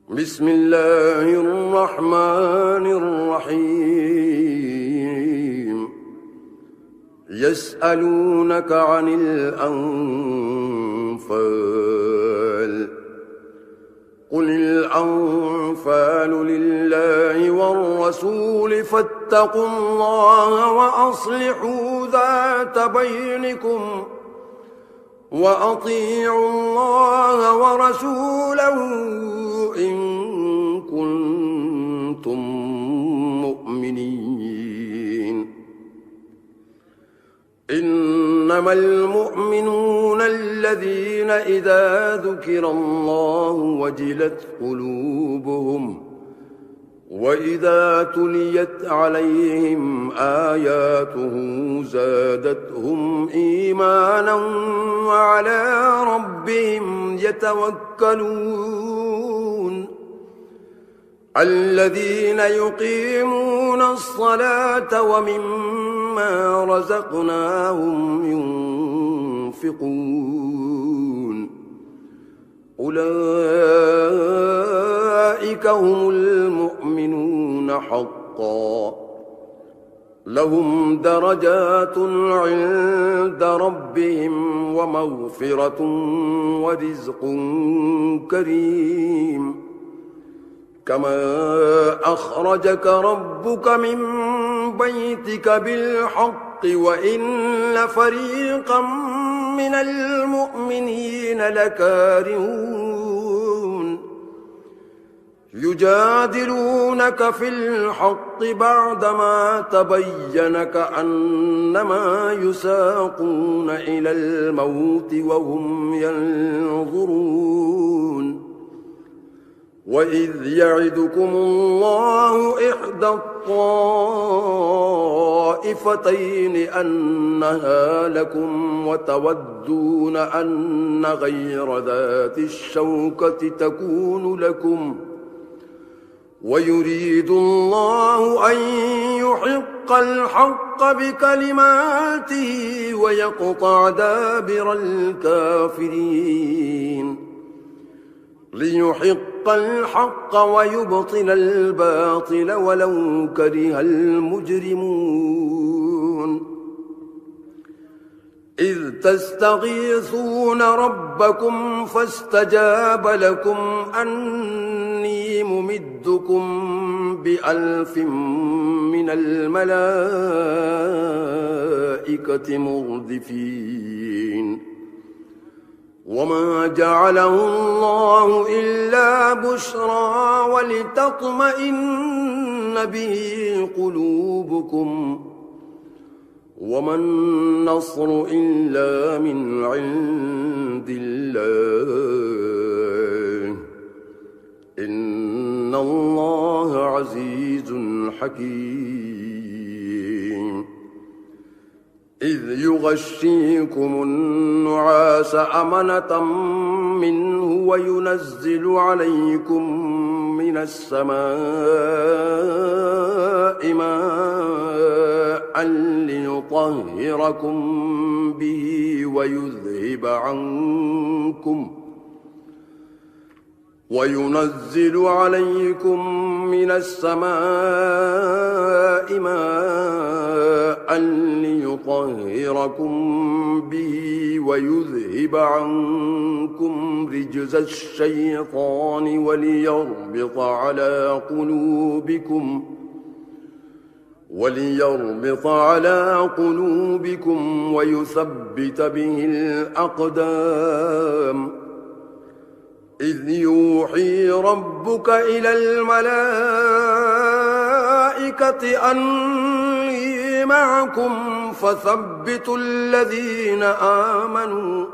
بسم الله الرحمن الرحيم يسألونك عن الأنفال قل الأنفال لله والرسول فاتقوا الله وأصلحوا ذات بينكم وأطيعوا الله ورسوله إن كنتم مؤمنين إنما المؤمنون الذين إذا ذكر الله وجلت قلوبهم وإذا تليت عليهم آياته زادتهم إيمانا وعلى ربهم يتوكلون الذين يقيمون الصلاة ومما رزقناهم ينفقون أولئك هم المؤمنون حقا لهم درجات عند ربهم ومغفرة ورزق كريم كما أخرجك ربك من بيتك بالحق وإن فريقا من المؤمنين لكارهون يجادلونك في الحق بعدما تبين كأنما يساقون إلى الموت وهم ينظرون وإذ يعدكم الله إحدى الطائفتين أنها لكم وتودون أن غير ذات الشوكة تكون لكم ويريد الله أن يحق الحق بكلماته ويقطع دابر الكافرين ليحق الحق ويبطل الباطل ولو كره المجرمون إذ تستغيثون ربكم فاستجاب لكم أني ممدكم ب1000 من الملائكة مردفين وما جعله الله إلا بشرى ولتطمئن به قلوبكم وما النصر إلا من عند الله إن الله عزيز حكيم إذ يغشيكم النعاس أمنة منه وينزل عليكم من السماء ماء ليطهركم به وينزل عليكم من السماء ماء ليطهركم به ويذهب عنكم رجز الشيطان وليربط على قلوبكم ويثبت به الأقدام إذ يوحي ربك إلى الملائكة أني معكم فثبتوا الذين آمنوا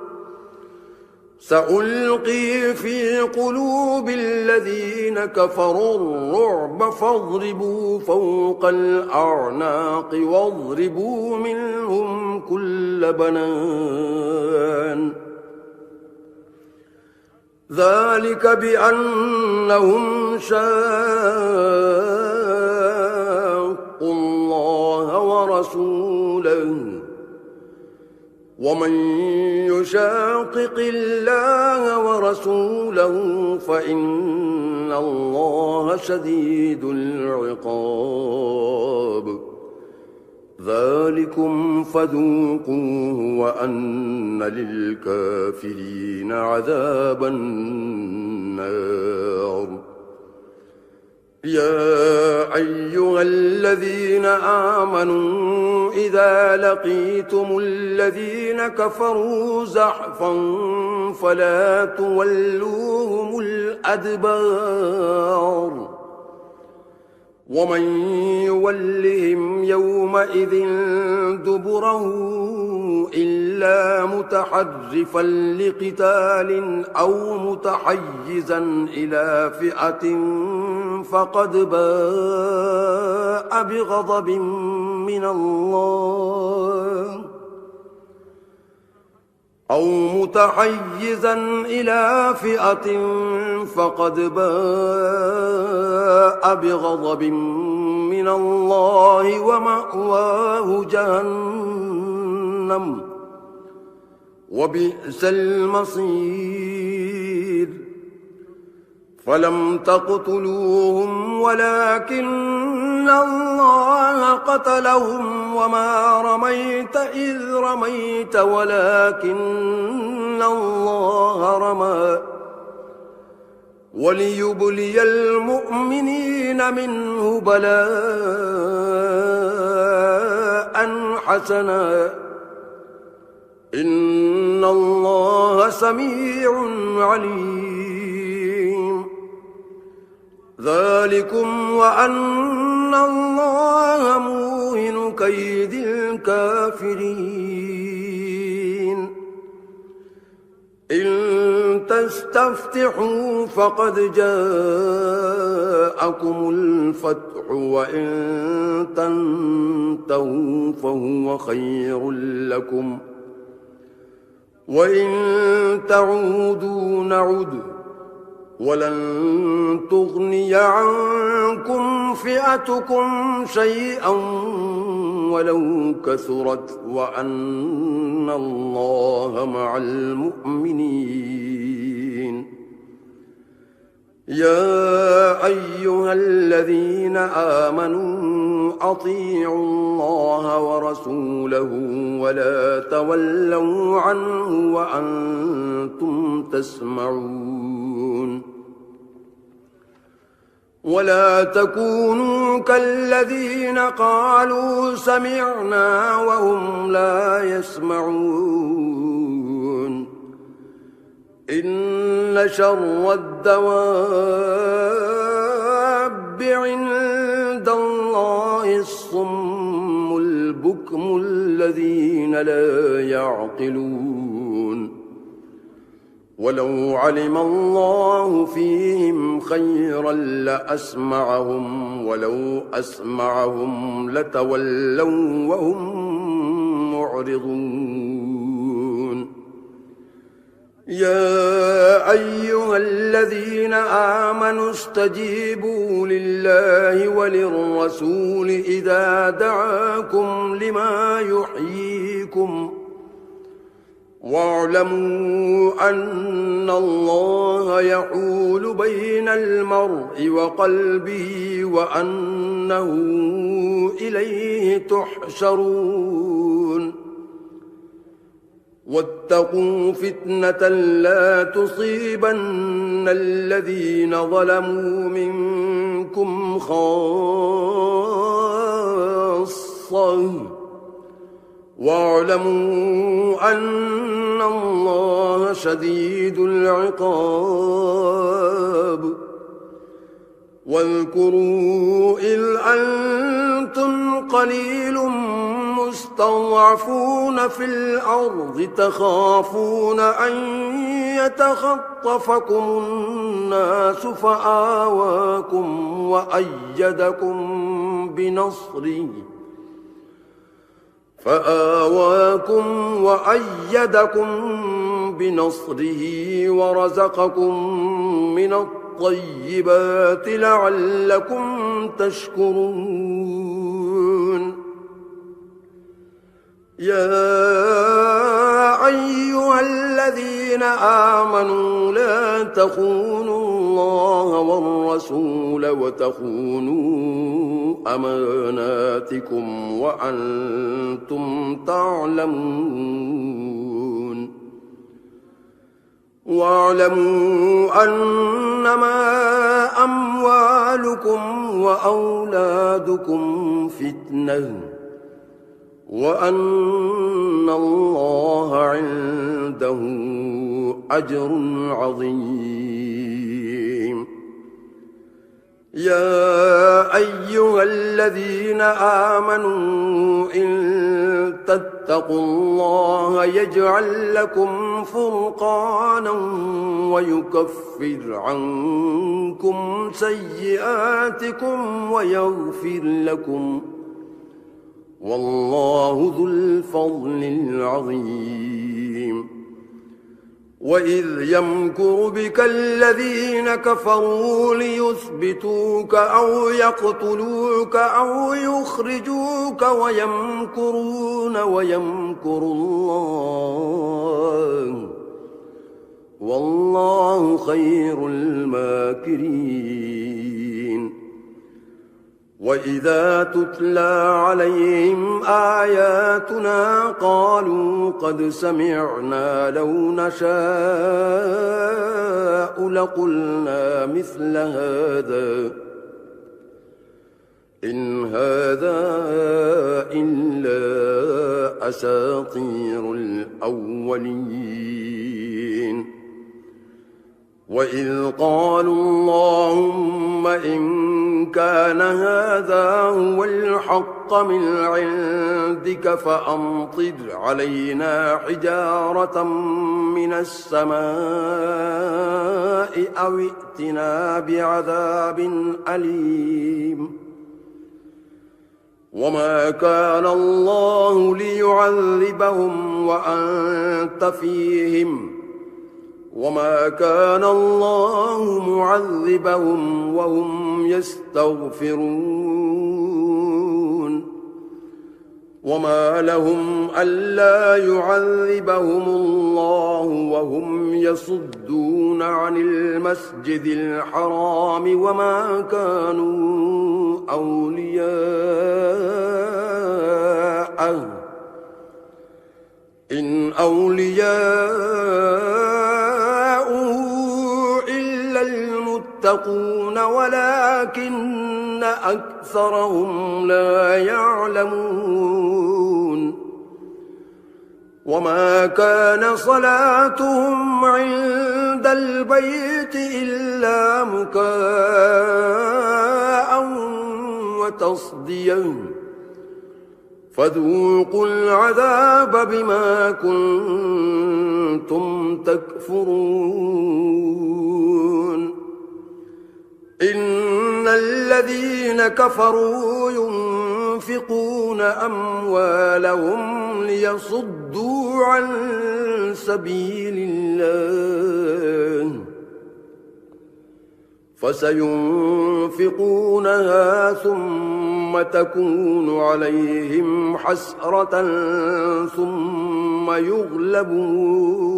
سألقي في قلوب الذين كفروا الرعب فاضربوا فوق الأعناق واضربوا منهم كل بنان ذلك بأنهم شاقوا الله ورسوله ومن يشاقق الله ورسوله فإن الله شديد العقاب ذلكم فذوقوه وأن للكافرين عذاب النار يا أيها الذين آمنوا إذا لقيتم الذين كفروا زحفا فلا تولوهم الأدبار ومن يولهم يومئذ دبره إلا متحرفا لقتال أو متحيزا إلى فئة فقد باء بغضب من الله أو متحيزا إلى فئة فقد باء بغضب من الله ومأواه جهنم وبئس المصير فلم تقتلوهم ولكن الله قتلهم وما رميت إذ رميت ولكن الله رمى وليبلي المؤمنين منه بلاء حسنا إن الله سميع عليم ذلكم وأن الله موهن كيد الكافرين إن تستفتحوا فقد جاءكم الفتح وإن تنتهوا فهو خير لكم وإن تعودوا نعد ولن تغني عنكم فئتكم شيئا ولو كثرت وأن الله مع المؤمنين يا أيها الذين آمنوا أطيعوا الله ورسوله ولا تولوا عنه وأنتم تسمعون ولا تكونوا كالذين قالوا سمعنا وهم لا يسمعون إن شر الدواب عند الله الصم البكم الذين لا يعقلون ولو علم الله فيهم خيرا لأسمعهم ولو أسمعهم لتولوا وهم معرضون يا أيها الذين آمنوا استجيبوا لله وللرسول إذا دعاكم لما يحييكم واعلموا أن الله يحول بين المرء وقلبه وأنه إليه تحشرون واتقوا فتنة لا تصيبن الذين ظلموا منكم خاصة واعلموا أن الله شديد العقاب واذكروا إذ أنتم قليل مستضعفون في الأرض تخافون أن يتخطفكم الناس فآواكم وأيدكم بنصره ورزقكم من الطيبات لعلكم تشكرون يا أيها الذين آمنوا لا تخونوا الله والرسول وتخونوا أماناتكم وأنتم تعلمون واعلموا أنما أموالكم وأولادكم فتنة وأن الله عنده أجر عظيم يا أيها الذين آمنوا إن تتقوا الله يجعل لكم فرقانا ويكفر عنكم سيئاتكم ويغفر لكم والله ذو الفضل العظيم وإذ يمكر بك الذين كفروا ليثبتوك أو يقتلوك أو يخرجوك ويمكرون ويمكر الله والله خير الماكرين وإذا تتلى عليهم آياتنا قالوا قد سمعنا لو نشاء لقلنا مثل هذا إن هذا إلا أساطير الأولين وإذ قالوا اللهم إن كان هذا هو الحق من عندك فأمطر علينا حجارة من السماء أو ائتنا بعذاب أليم وما كان الله ليعذبهم وأنت فيهم وما كان الله معذبهم وهم يستغفرون وما لهم ألا يعذبهم الله وهم يصدون عن المسجد الحرام وما كانوا أولياءه إن أولياءه المتقون ولكن أكثرهم لا يعلمون وما كان صلاتهم عند البيت إلا مكاء وتصديا فذوقوا العذاب بما كنتم تكفرون إن الذين كفروا ينفقون أموالهم ليصدوا عن سبيل الله فسينفقونها ثم تكون عليهم حسرة ثم يغلبون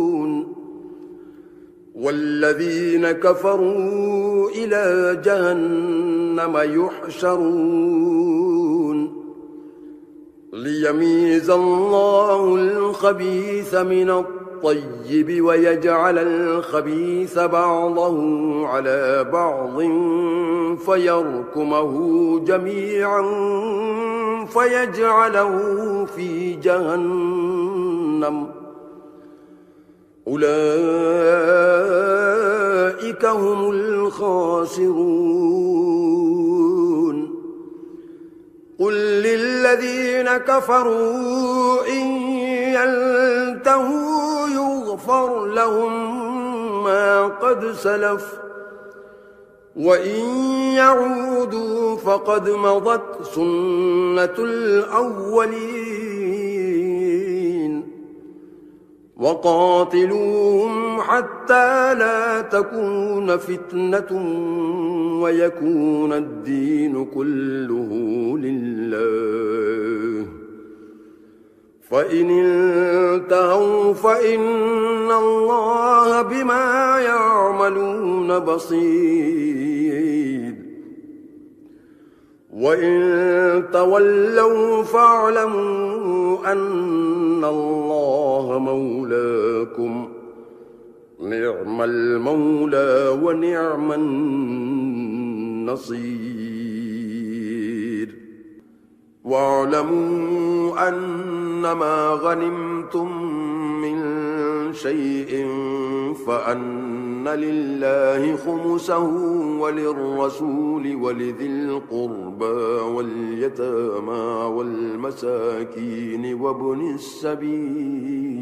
والذين كفروا إلى جهنم يحشرون ليميز الله الخبيث من الطيب ويجعل الخبيث بعضه على بعض فيركمه جميعا فيجعله في جهنم أولئك هم الخاسرون قل للذين كفروا إن ينتهوا يغفر لهم ما قد سلف وإن يعودوا فقد مضت سنة الأولين وقاتلوهم حتى لا تكون فتنة ويكون الدين كله لله فإن انتهوا فإن الله بما يعملون بصير وإن تولوا فاعلموا أن الله مولاكم نعم المولى ونعم النصير واعلموا أنما غنمتم من شيء فأن لله خمسه وللرسول ولذي القربى واليتامى والمساكين وابن السبيل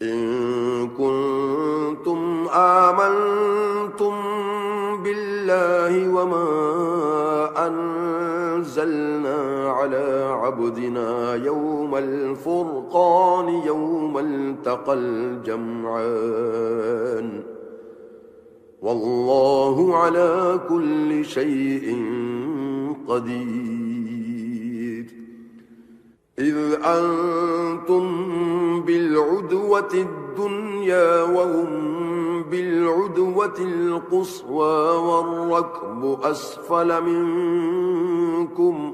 إن كنتم آمنتم بالله وما أنزلنا على عبدنا يوم الفرقان يوم التقى الجمعان والله على كل شيء قدير إذ أنتم بالعدوة الدنيا وهم بالعدوة القصوى والركب أسفل منكم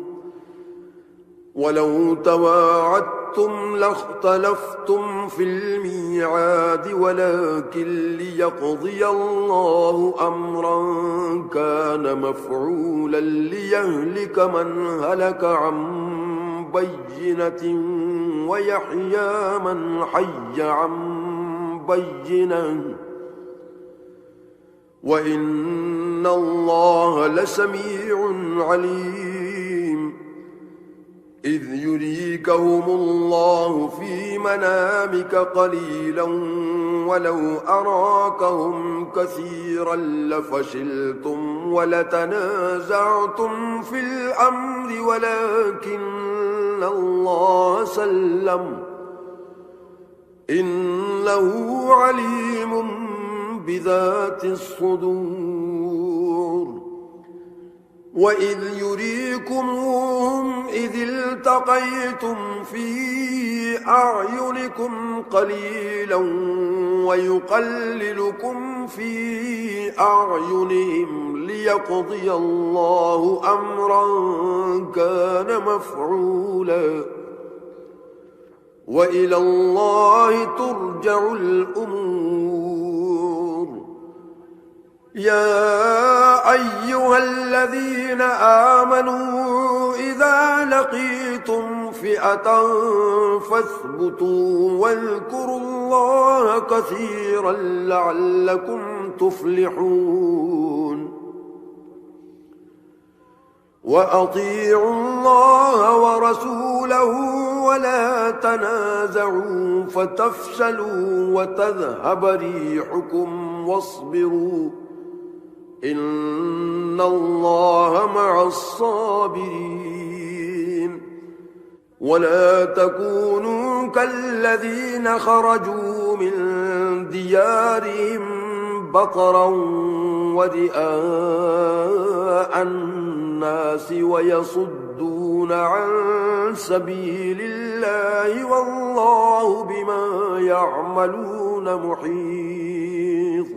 ولو تواعدتم لاختلفتم في الميعاد ولكن ليقضي الله أمرا كان مفعولا ليهلك من هلك عن بينة ويحيى من حي عن بينة وإن الله لسميع عليم إذ يريكهم الله في منامك قليلا ولو أراكهم كثيرا لفشلتم ولتنازعتم في الأمر ولكن الله سلم إنه عليم بذات الصدور وإذ يريكمهم إذ التقيتم في أعينكم قليلا ويقللكم في أعينهم ليقضي الله أمرا كان مفعولا وإلى الله ترجع الأمور يا أيها الذين آمنوا إذا لقيتم فئة فاثبتوا واذكروا الله كثيرا لعلكم تفلحون وأطيعوا الله ورسوله ولا تنازعوا فتفشلوا وتذهب ريحكم واصبروا إن الله مع الصابرين ولا تكونوا كالذين خرجوا من ديارهم بطرا ورئاء الناس ويصدون عن سبيل الله والله بما يعملون محيط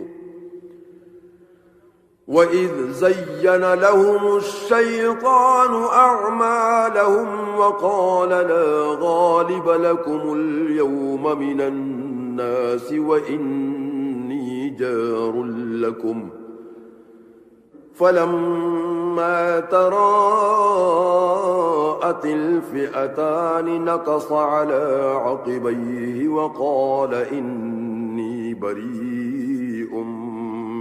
وإذ زين لهم الشيطان أعمالهم وقال لا غالب لكم اليوم من الناس وإني جار لكم فلما تراءت الفئتان نكص على عقبيه وقال إني بريء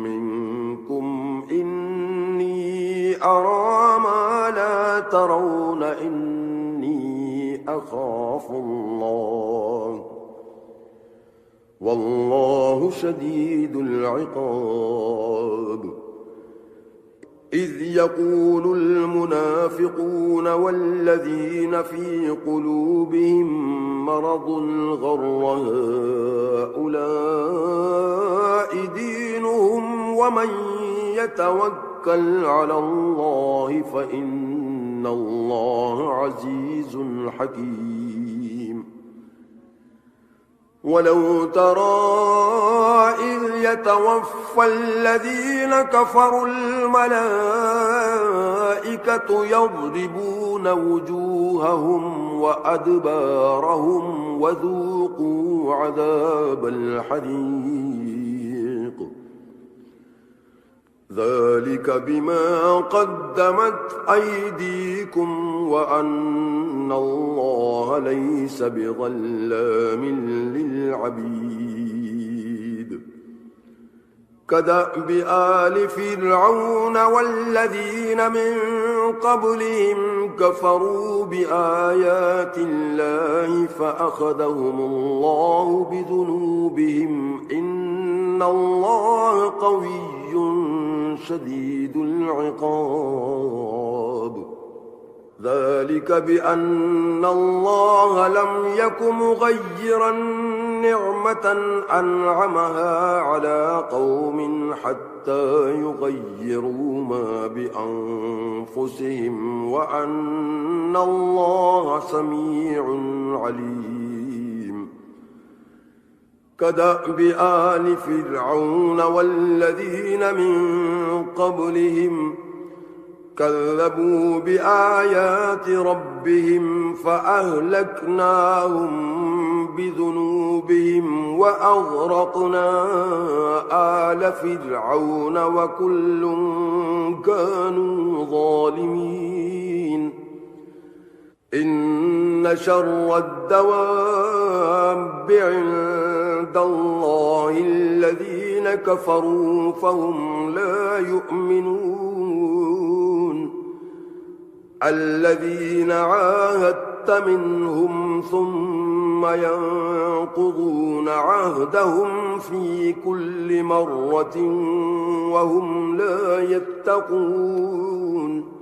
منكم إني أرى ما لا ترون إني أخاف الله والله شديد العقاب إذ يقول المنافقون والذين في قلوبهم مرض غر هؤلاء دينهم ومن يتوكل على الله فإن إن الله عزيز حكيم. ولو ترى إذ يتوفى الذين كفروا الملائكة يضربون وجوههم وأدبارهم وذوقوا عذاب الحريق ذلك بما قدمت أيديكم وأن الله ليس بظلام للعبيد. كدأب آل فرعون والذين من قبلهم كفروا بآيات الله فأخذهم الله بذنوبهم إن الله قوي شديد العقاب. ذلك بأن الله لم يك مغيرا نعمة أنعمها على قوم حتى يغيروا ما بأنفسهم وأن الله سميع عليم. كدأب آل فرعون والذين من قبلهم كذبوا بآيات ربهم فأهلكناهم بذنوبهم وأغرقنا آل فرعون وكل كانوا ظالمين. إن شر الدواب عند الله الذين كفروا فهم لا يؤمنون. الذين عاهدت منهم ثم ينقضون عهدهم في كل مرة وهم لا يتقون.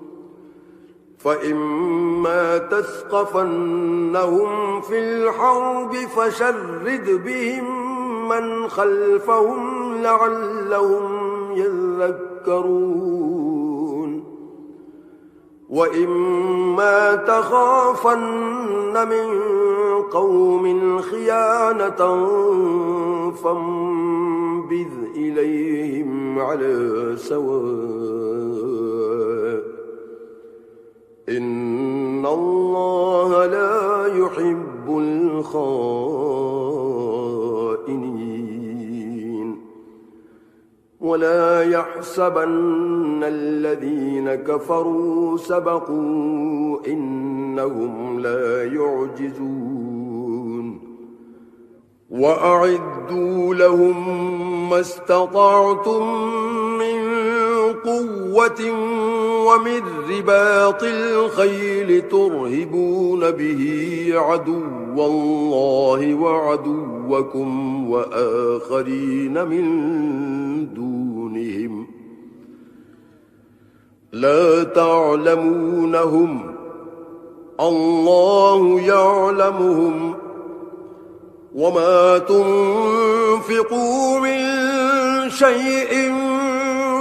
فإما تثقفنهم في الحرب فشرد بهم من خلفهم لعلهم يذكرون. وإما تخافن من قوم خيانة فانبذ إليهم على سواء إن الله لا يحب الخائنين. ولا يحسبن الذين كفروا سبقوا إنهم لا يعجزون. وأعدوا لهم ما استطعتم من قوة ومن رباط الخيل ترهبون به عدو الله وعدوكم وآخرين من دونهم لا تعلمونهم الله يعلمهم. وما تنفقوا من شيء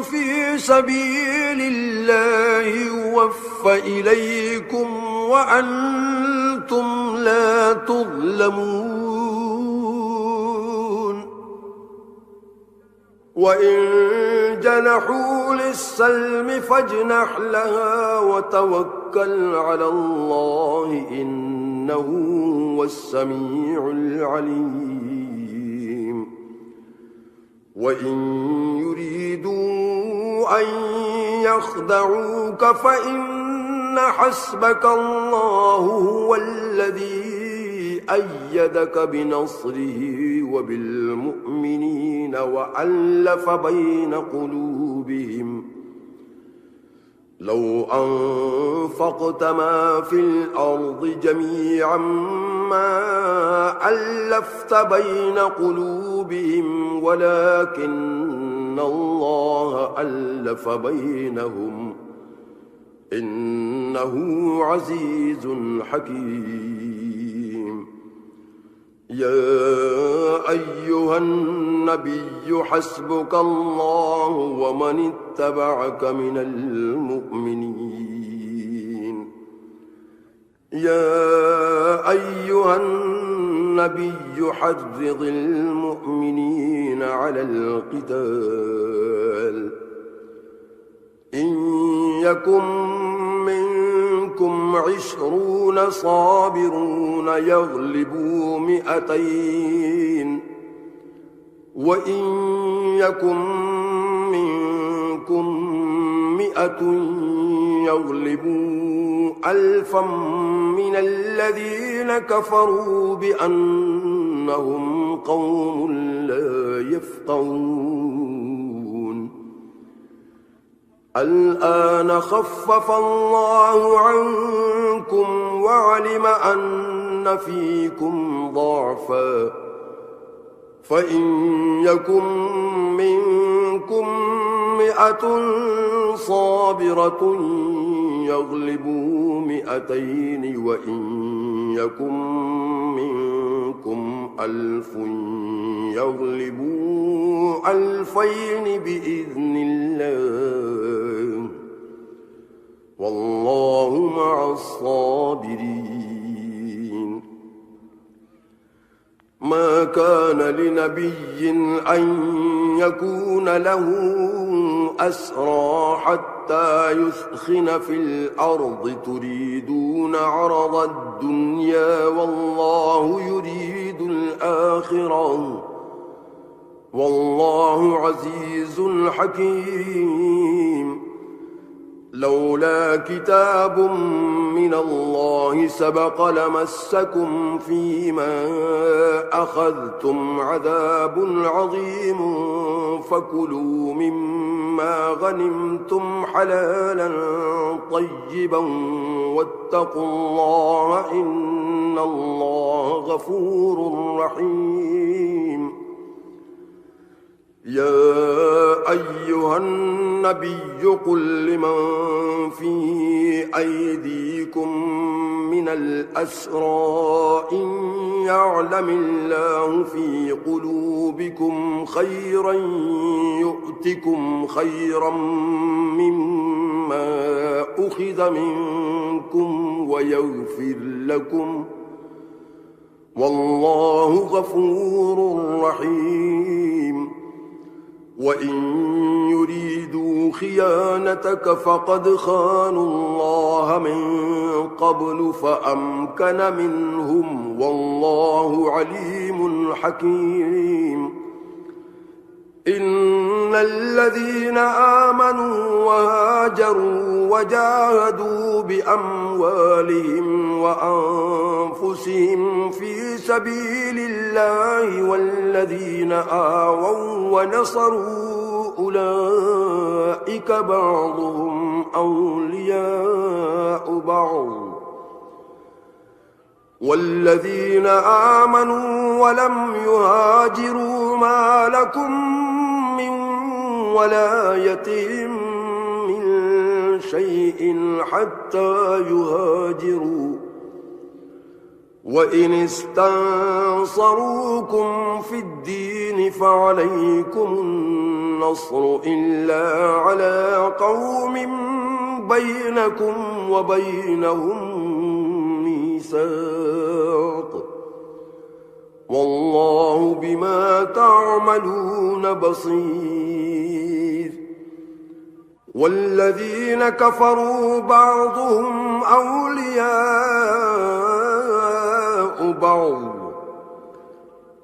في سبيل الله يوفى إليكم وأنتم لا تظلمون. وإن جنحوا للسلم فاجنح لها وتوكل على الله إنه هو السميع العليم. وإن يريدوا أن يخدعوك فإن حسبك الله هو الذي أيدك بنصره وبالمؤمنين وألف بين قلوبهم. لو أنفقت ما في الأرض جميعا ما ألفت بين قلوبهم ولكن الله ألف بينهم إنه عزيز حكيم. يا أيها النبي حسبك الله ومن اتبعك من المؤمنين. يا أيها النبي حرض المؤمنين على القتال إن يكن منكم 20 صابرون يغلبوا 200 وإن يكن منكم 100 يغلبوا 1000 من الذين كفروا بأنهم قوم لا يفقهون الآن خفف الله عنكم وعلم أن فيكم ضعفا فإن يكن منكم 100 صابرة يغلبوا 200 وإن يكن منكم 1000 يغلبوا 2000 بإذن الله والله مع الصابرين ما كان لنبي أن يكون له أسرى حتى يثخن في الأرض تريدون عرض الدنيا والله يريد الآخرة والله عزيز حكيم لولا كتاب من الله سبق لمسكم فيما أخذتم عذاب عظيم فكلوا مما غنمتم حلالا طيبا واتقوا الله إن الله غفور رحيم يا أيها النبي قل لمن في أيديكم من الأسرى إن يعلم الله في قلوبكم خيرا يؤتكم خيرا مما أخذ منكم ويغفر لكم والله غفور رحيم وإن يريدوا خيانتك فقد خانوا الله من قبل فأمكن منهم والله عليم حكيم إن الذين آمنوا وهاجروا وجاهدوا بأموالهم وأنفسهم في سبيل الله والذين آووا ونصروا أولئك بعضهم أولياء بعض والذين آمنوا ولم يهاجروا ما لكم من ولايتهم من شيء حتى يهاجروا وإن استنصروكم في الدين فعليكم النصر إلا على قوم بينكم وبينهم ميثاق والله بما تعملون بصير والذين كفروا بعضهم أولياء بعض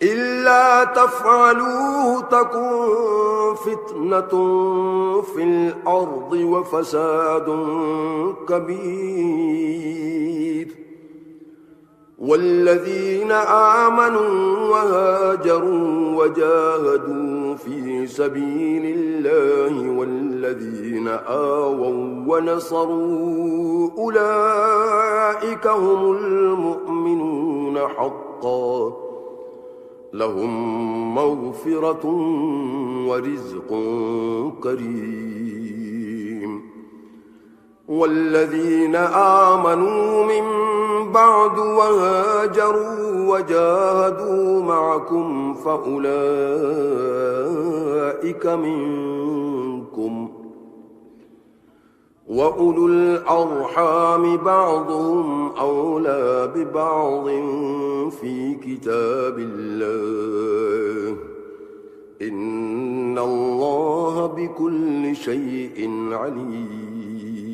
إلا تفعلوه تكن فتنة في الأرض وفساد كبير والذين آمنوا وهاجروا وجاهدوا في سبيل الله والذين آووا ونصروا أولئك هم المؤمنون حقا لهم مغفرة ورزق كريم والذين آمنوا من بعد وهاجروا وجاهدوا معكم فأولئك منكم وأولو الأرحام بعضهم أولى ببعض في كتاب الله إن الله بكل شيء عليم